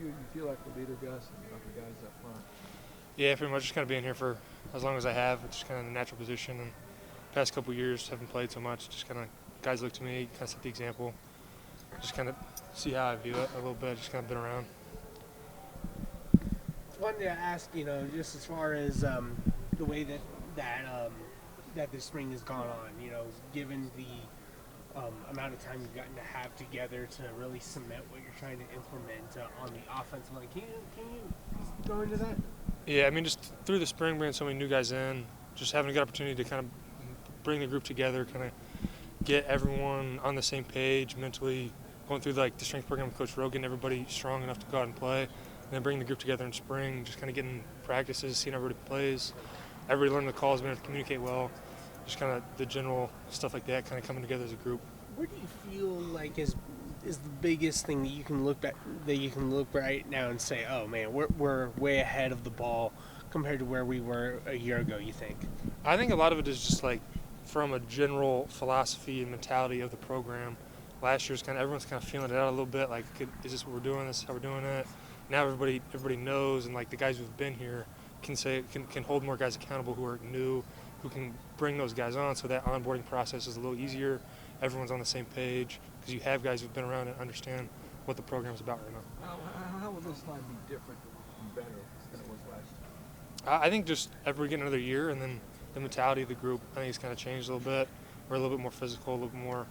you feel like the leader, Gus, of the guys up front? Yeah, pretty much just kind of being here for as long as I have. It's just kind of the natural position. And past couple years, haven't played so much. Just kind of guys look to me, kind of set the example. Just kind of see how I view it a little bit. Just kind of been around. Wanted to ask, just as far as the way that that this spring has gone on, given the amount of time you've gotten to have together to really cement what you're trying to implement on the offensive line. Can you go into that? Yeah, I mean, just through the spring, bringing so many new guys in, just having a good opportunity to kind of bring the group together, kind of get everyone on the same page mentally, going through the strength program with Coach Rogan, everybody strong enough to go out and play, and then bringing the group together in spring, just kind of getting practices, seeing everybody plays, everybody learning the calls, being able to communicate well, just kind of the general stuff like that, kind of coming together as a group. What do you feel like is the biggest thing that you can look right now and say, oh man, we're way ahead of the ball compared to where we were a year ago? You think? I think a lot of it is just from a general philosophy and mentality of the program. Last year's everyone's kind of feeling it out a little bit. Is this what we're doing? This is how we're doing it. Now everybody knows, and the guys who've been here can hold more guys accountable who are new, who can bring those guys on. So that onboarding process is a little easier. Everyone's on the same page because you have guys who've been around and understand what the program's about right now. How will this time be different and better than it was last year? I think just every getting another year, and then the mentality of the group, I think it's kind of changed a little bit. We're a little bit more physical, a little bit more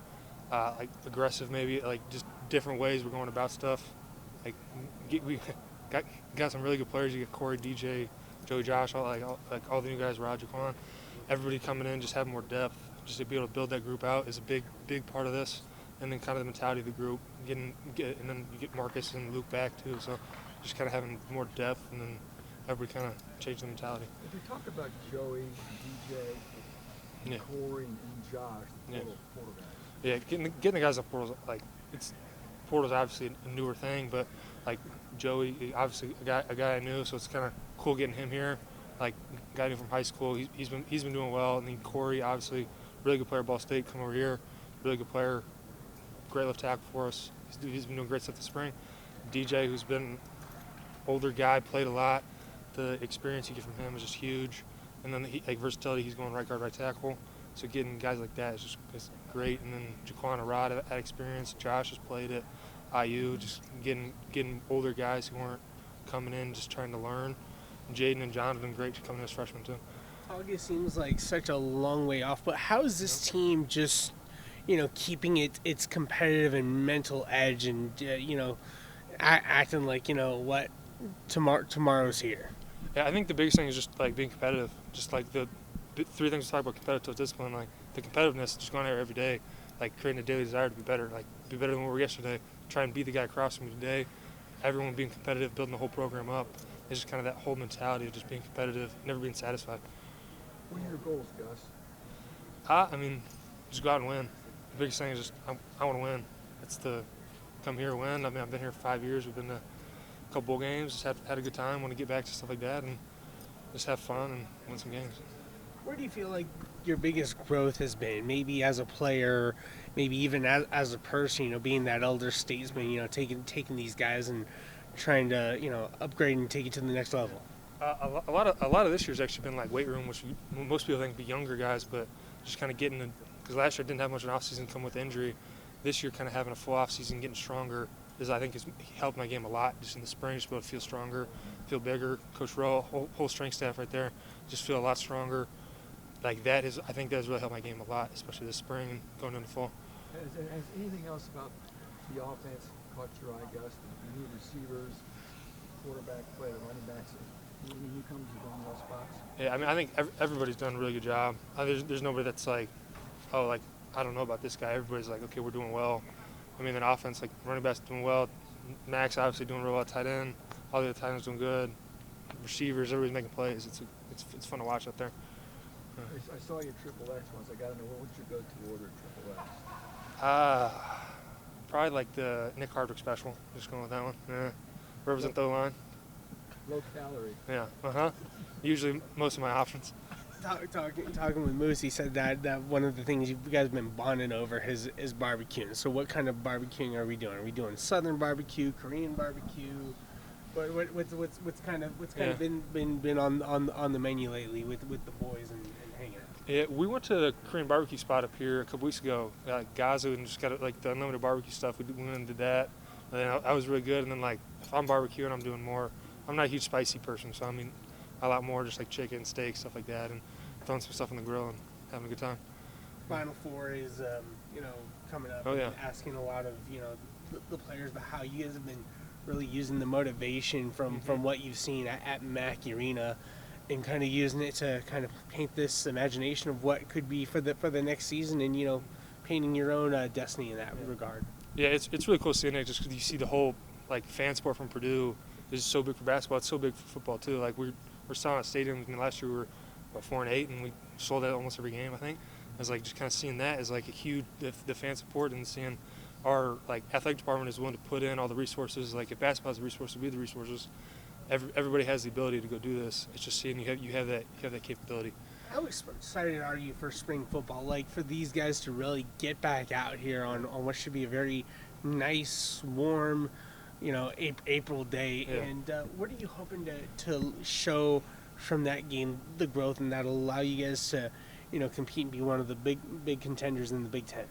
aggressive, maybe just different ways we're going about stuff. We got some really good players. You got Corey, DJ, Joey, Josh, all the new guys, Rod, Jaquan. Everybody coming in, just having more depth, just to be able to build that group out is a big part of this. And then kind of the mentality of the group, and then you get Marcus and Luke back too. So just kind of having more depth, and then everybody kind of changed the mentality. If you talk about Joey, DJ, Corey, and Josh, the portal guys. Yeah, getting the guys on portals, portal's obviously a newer thing, but Joey, obviously a guy I knew, so it's kind of cool getting him here. Guy I knew from high school, he's been doing well, and then Corey, obviously, really good player at Ball State, come over here, really good player, great left tackle for us. He's been doing great stuff this spring. DJ, who's been an older guy, played a lot. The experience you get from him is just huge, and then versatility, he's going right guard, right tackle. So getting guys like that is great. And then Jaquan and Rod had experience. Josh has played at IU. Just getting older guys who weren't coming in just trying to learn. Jaden and John have been great coming in as freshmen too. August seems like such a long way off, but how is this team just, keeping its competitive and mental edge and acting like what tomorrow's here? Yeah, I think the biggest thing is just being competitive. Just the three things we talk about: competitive discipline, the competitiveness, just going out every day, creating a daily desire to be better, be better than we were yesterday. Try and be the guy across from me today. Everyone being competitive, building the whole program up. It's just kind of that whole mentality of just being competitive, never being satisfied. What are your goals, Gus? Just go out and win. The biggest thing is just I want to win. It's to come here and win. I've been here for 5 years. We've been to a couple bowl games. Just had a good time. Want to get back to stuff like that and just have fun and win some games. Where do you feel like your biggest growth has been? Maybe as a player, maybe even as a person. Being that elder statesman. Taking these guys and trying to upgrade and take it to the next level. A lot of this year's actually been weight room, which most people think be younger guys, but just kind of getting because last year I didn't have much of an off season come with injury. This year, kind of having a full off season, getting stronger, I think has helped my game a lot. Just in the spring, just be able to feel stronger, feel bigger. Coach Rowe, whole strength staff right there, just feel a lot stronger. I think that has really helped my game a lot, especially this spring and going into fall. Has anything else about the offense caught your eye, Gus? The new receivers, quarterback play, the running backs, any newcomers who go in those spots? Yeah, I think everybody's done a really good job. There's nobody that's I don't know about this guy. Everybody's okay, we're doing well. Then offense, running backs doing well. Max obviously doing real well. Tight end, all the other tight ends doing good. Receivers, everybody's making plays. It's fun to watch out there. I saw your Triple X once. I got to know, what's your go-to order at Triple X? Probably the Nick Hartwig special. Just going with that one. Yeah. Represent the line. Low calorie. Yeah. Usually most of my options. Talking with Moose, he said that one of the things you guys have been bonding over is barbecuing. So what kind of barbecuing are we doing? Are we doing Southern barbecue, Korean barbecue? what's kind of Yeah. been on the menu lately with the boys and hanging out? Yeah, we went to the Korean barbecue spot up here a couple weeks ago, Gaza, and just got like the unlimited barbecue stuff. We went and did that, and then I was really good. And then like if I'm barbecuing, I'm doing more. I'm not a huge spicy person, so I mean, a lot more just like chicken, steak, stuff like that, and throwing some stuff on the grill and having a good time. Final Four is coming up. Oh, yeah. And asking a lot of the players about how you guys have been really using the motivation from what you've seen at Mac Arena, and kind of using it to kind of paint this imagination of what could be for the next season, and painting your own destiny in that regard. Yeah, it's really cool seeing it just because you see the whole like fan support from Purdue is so big for basketball. It's so big for football too. Like we're selling out stadiums. I mean, last year we were about 4-8, and we sold out almost every game. I think it's like just kind of seeing that as like a huge the fan support, and seeing our like athletic department is willing to put in all the resources. Like if basketball has the resources, we have the resources. Everybody has the ability to go do this. It's just seeing you have that capability. How excited are you for spring football? Like for these guys to really get back out here on what should be a very nice, warm, April day. Yeah. And what are you hoping to show from that game, the growth, and that'll allow you guys to, compete and be one of the big contenders in the Big Ten?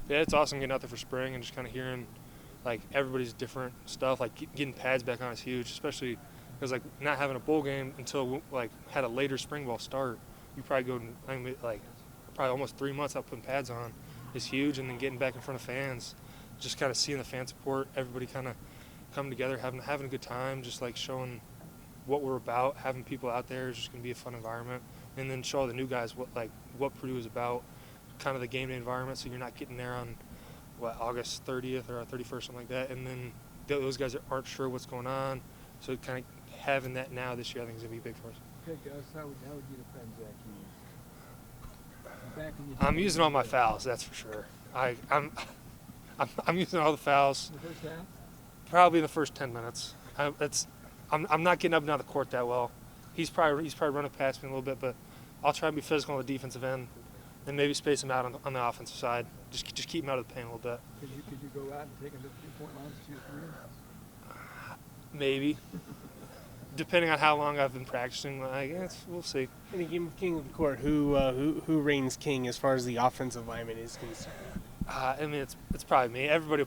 Yeah, it's awesome getting out there for spring and just kind of hearing like everybody's different stuff. Like getting pads back on is huge, especially because like not having a bowl game until like had a later spring ball start. You probably go like probably almost 3 months out putting pads on is huge, and then getting back in front of fans, just kind of seeing the fan support, everybody kind of coming together, having a good time, just like showing what we're about, having people out there is just going to be a fun environment, and then show the new guys what Purdue is about, kind of the game day environment, so you're not getting there on August 30th or 31st, something like that, and then those guys aren't sure what's going on, so kind of having that now this year I think is going to be big for us. Okay, Gus, how would you defend Zach Hughes? I'm using all my fouls, that's for sure. I'm using all the fouls. In the first half? Probably in the first 10 minutes. I'm not getting up and down the court that well. He's probably running past me a little bit, but I'll try and be physical on the defensive end, and maybe space him out on the offensive side. Just keep him out of the paint a little bit. Could you go out and take him to 3-point lines, 2 or 3? Maybe, depending on how long I've been practicing. I guess we'll see. In a game of king of the court, who reigns king as far as the offensive lineman is concerned? I mean, it's probably me. Everybody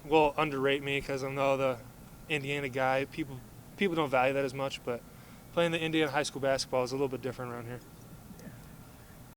will underrate me because I'm the Indiana guy. People don't value that as much, but playing the Indiana high school basketball is a little bit different around here.